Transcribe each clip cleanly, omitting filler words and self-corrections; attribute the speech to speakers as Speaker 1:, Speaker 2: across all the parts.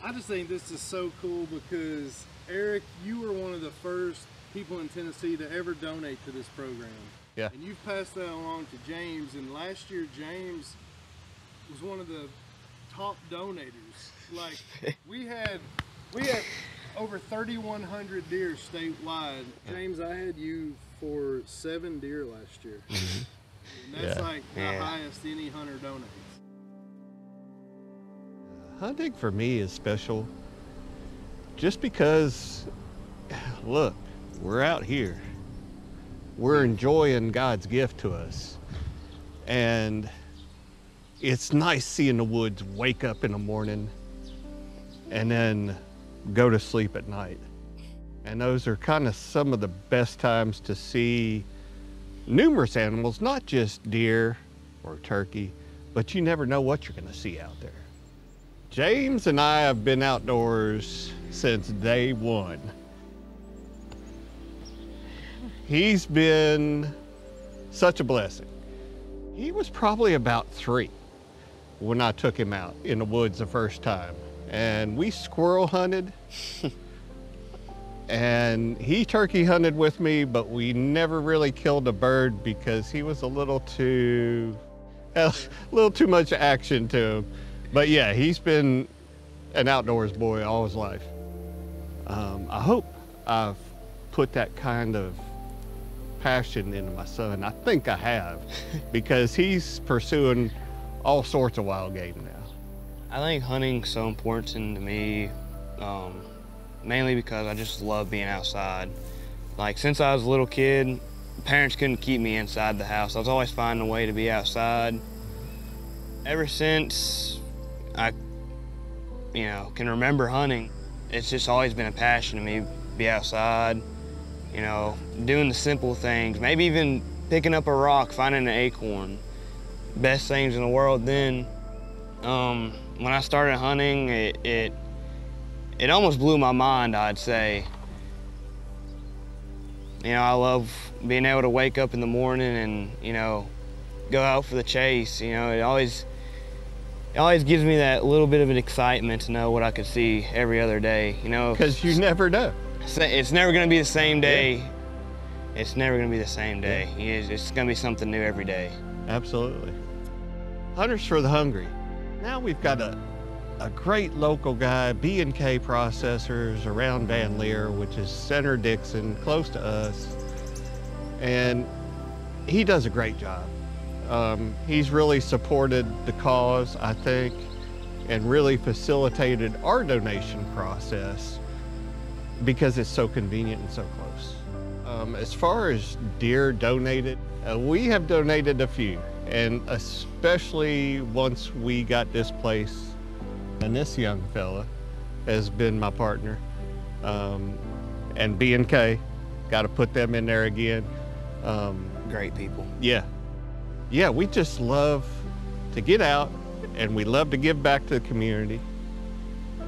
Speaker 1: I just think this is so cool because, Eric, you were one of the first people in Tennessee to ever donate to this program.
Speaker 2: Yeah.
Speaker 1: And you've passed that along to James, and last year James was one of the top donators. Like, we had over 3,100 deer statewide. James, I had you for 7 deer last year. And that's like the highest any hunter donates.
Speaker 2: Hunting for me is special just because, look, we're out here. We're enjoying God's gift to us. And it's nice seeing the woods wake up in the morning and then go to sleep at night. And those are kind of some of the best times to see numerous animals, not just deer or turkey, but you never know what you're gonna see out there. James and I have been outdoors since day one. He's been such a blessing. He was probably about 3 when I took him out in the woods the first time. And we squirrel hunted. And he turkey hunted with me, but we never really killed a bird because he was a little too much action to him. But yeah, he's been an outdoors boy all his life. I hope I've put that kind of passion into my son. I think I have, because he's pursuing all sorts of wild game now.
Speaker 3: I think hunting's so important to me, mainly because I just love being outside. Like, since I was a little kid, parents couldn't keep me inside the house. I was always finding a way to be outside. Ever since I, can remember hunting, it's just always been a passion to me, be outside, doing the simple things, maybe even picking up a rock, finding an acorn. Best things in the world. Then, when I started hunting, it almost blew my mind, I'd say. I love being able to wake up in the morning and, go out for the chase. It always gives me that little bit of an excitement to know what I could see every other day,
Speaker 2: Because you never know.
Speaker 3: It's never gonna be the same day. Yeah. It's never gonna be the same day. Yeah. It's gonna be something new every day.
Speaker 2: Absolutely. Hunters for the Hungry. Now we've got a great local guy, B&K Processors, around Van Leer, which is Center Dixon, close to us. And he does a great job. He's really supported the cause, I think, and really facilitated our donation process because it's so convenient and so close. As far as deer donated, we have donated a few, and especially once we got this place, and this young fella has been my partner, and B&K, got to put them in there again.
Speaker 3: Great people.
Speaker 2: Yeah, we just love to get out, and we love to give back to the community.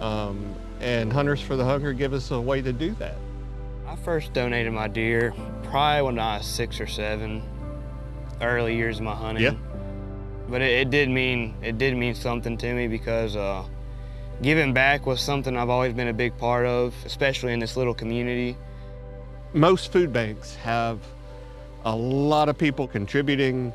Speaker 2: And Hunters for the Hungry give us a way to do that.
Speaker 3: I first donated my deer probably when I was 6 or 7, early years of my hunting.
Speaker 2: Yeah.
Speaker 3: But it did mean something to me because giving back was something I've always been a big part of, especially in this little community.
Speaker 2: Most food banks have a lot of people contributing,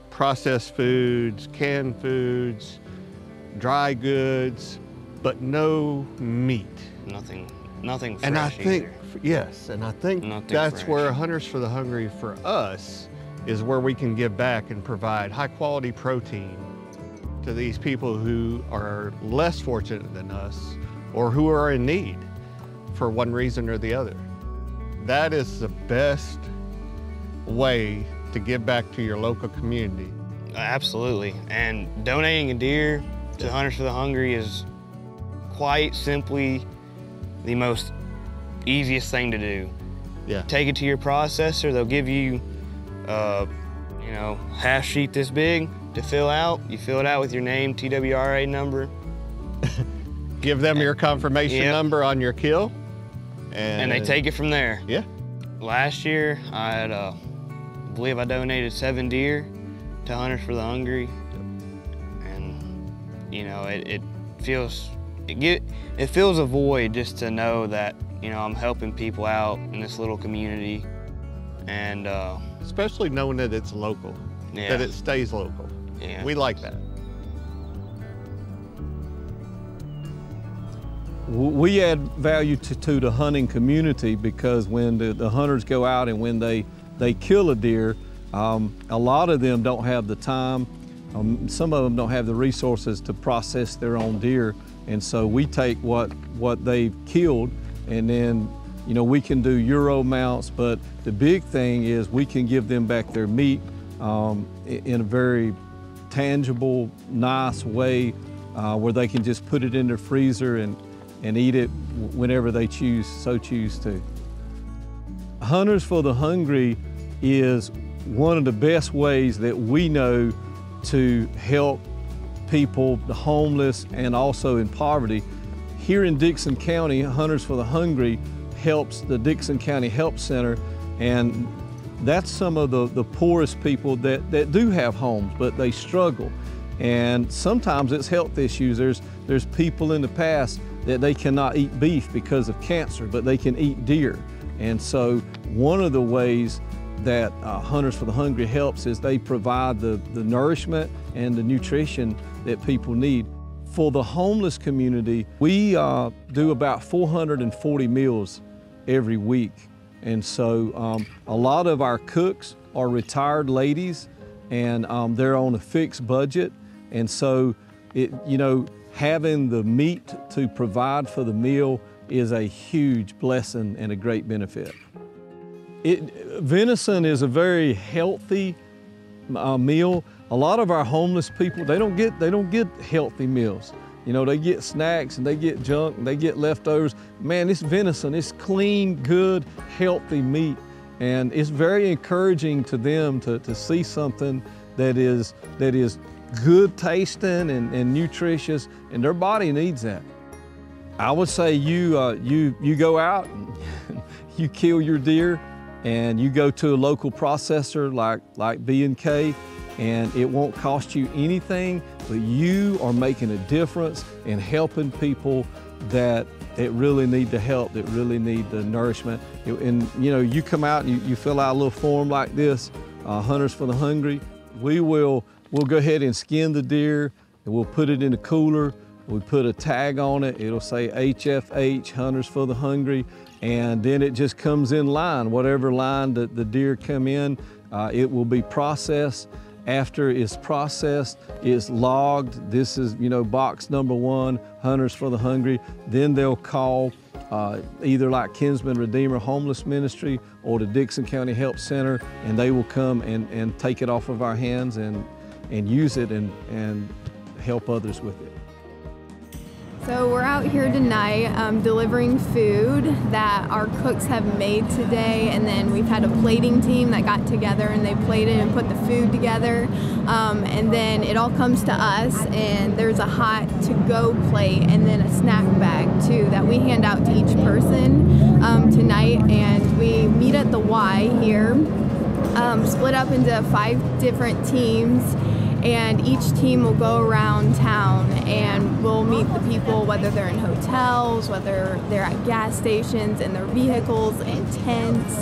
Speaker 2: processed foods, canned foods, dry goods, but no meat.
Speaker 3: Nothing fresh
Speaker 2: and I think,
Speaker 3: either.
Speaker 2: yes, and I think
Speaker 3: Nothing
Speaker 2: that's
Speaker 3: fresh.
Speaker 2: where Hunters for the Hungry for us is where we can give back and provide high quality protein to these people who are less fortunate than us or who are in need for one reason or the other. That is the best way to give back to your local community.
Speaker 3: Absolutely, and donating a deer to Hunters for the Hungry is quite simply the most easiest thing to do.
Speaker 2: Yeah.
Speaker 3: Take it to your processor, they'll give you, half sheet this big to fill out. You fill it out with your name, TWRA number.
Speaker 2: Give them your confirmation number on your kill.
Speaker 3: And they take it from there.
Speaker 2: Yeah.
Speaker 3: Last year, I believe I donated 7 deer to Hunters for the Hungry. And, it feels it fills a void just to know that, you know, I'm helping people out in this little community, and
Speaker 2: especially knowing that it's local,
Speaker 3: yeah.
Speaker 2: that it stays local.
Speaker 3: Yeah.
Speaker 2: We like that.
Speaker 4: We add value to the hunting community because when the hunters go out and when they kill a deer, a lot of them don't have the time. Some of them don't have the resources to process their own deer, and so we take what they've killed, and then, you know, we can do Euro mounts, but the big thing is we can give them back their meat in a very tangible, nice way, where they can just put it in their freezer and eat it whenever they so choose to. Hunters for the Hungry is one of the best ways that we know to help people, the homeless, and also in poverty. Here in Dickson County, Hunters for the Hungry helps the Dickson County Help Center, and that's some of the poorest people that do have homes, but they struggle. And sometimes it's health issues. There's people in the past that they cannot eat beef because of cancer, but they can eat deer. And so one of the ways that Hunters for the Hungry helps is they provide the nourishment and the nutrition that people need. For the homeless community, we do about 440 meals every week. And so a lot of our cooks are retired ladies, and they're on a fixed budget. And so, you know, having the meat to provide for the meal is a huge blessing and a great benefit. Venison is a very healthy meal. A lot of our homeless people, they don't get healthy meals. You know, they get snacks and they get junk and they get leftovers. Man, this venison, it's clean, good, healthy meat. And it's very encouraging to them to see something that is good tasting and nutritious, and their body needs that. I would say you go out and you kill your deer, and you go to a local processor like B&K, and it won't cost you anything, but you are making a difference in helping people that really need the help, that really need the nourishment. And you know, you come out and you fill out a little form like this, Hunters for the Hungry. We'll go ahead and skin the deer, and we'll put it in a cooler. We put a tag on it. It'll say HFH, Hunters for the Hungry, and then it just comes in line. Whatever line that the deer come in, it will be processed. After it's processed, it's logged. This is, you know, box number 1, Hunters for the Hungry. Then they'll call either like Kinsman Redeemer Homeless Ministry or the Dickson County Help Center, and they will come and take it off of our hands and use it and help others with it.
Speaker 5: So we're out here tonight delivering food that our cooks have made today, and then we've had a plating team that got together and they plated and put the food together, and then it all comes to us, and there's a hot to-go plate and then a snack bag too that we hand out to each person tonight. And we meet at the Y here, split up into 5 different teams, and each team will go around town and we'll meet the people, whether they're in hotels, whether they're at gas stations, in their vehicles, in tents.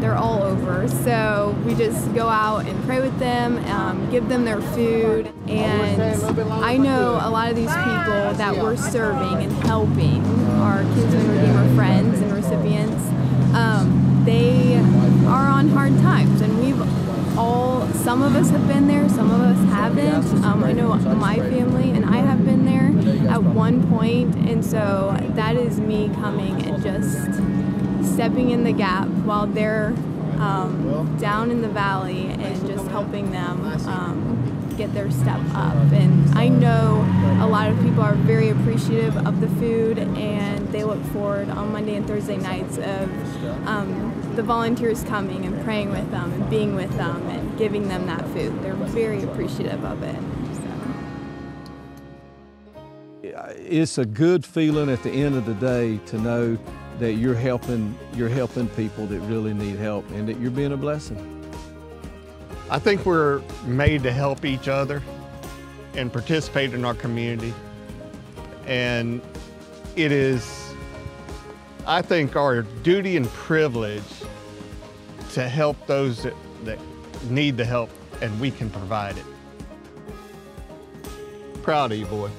Speaker 5: They're all over. So we just go out and pray with them, give them their food. And I know a lot of these people that we're serving and helping, our Kinsman Redeemer friends and recipients, they are on hard times, and some of us have been there, some of us haven't. I know my family and I have been there at one point, and so that is me coming and just stepping in the gap while they're down in the valley and just helping them get their step up. And I know a lot of people are very appreciative of the food, and they look forward on Monday and Thursday nights of the volunteers coming and praying with them and being with them and giving them that food. They're very appreciative of it. So.
Speaker 4: It's a good feeling at the end of the day to know that you're helping people that really need help, and that you're being a blessing.
Speaker 2: I think we're made to help each other and participate in our community. And it is, I think, our duty and privilege to help those that need the help, and we can provide it. Proud of you, boy.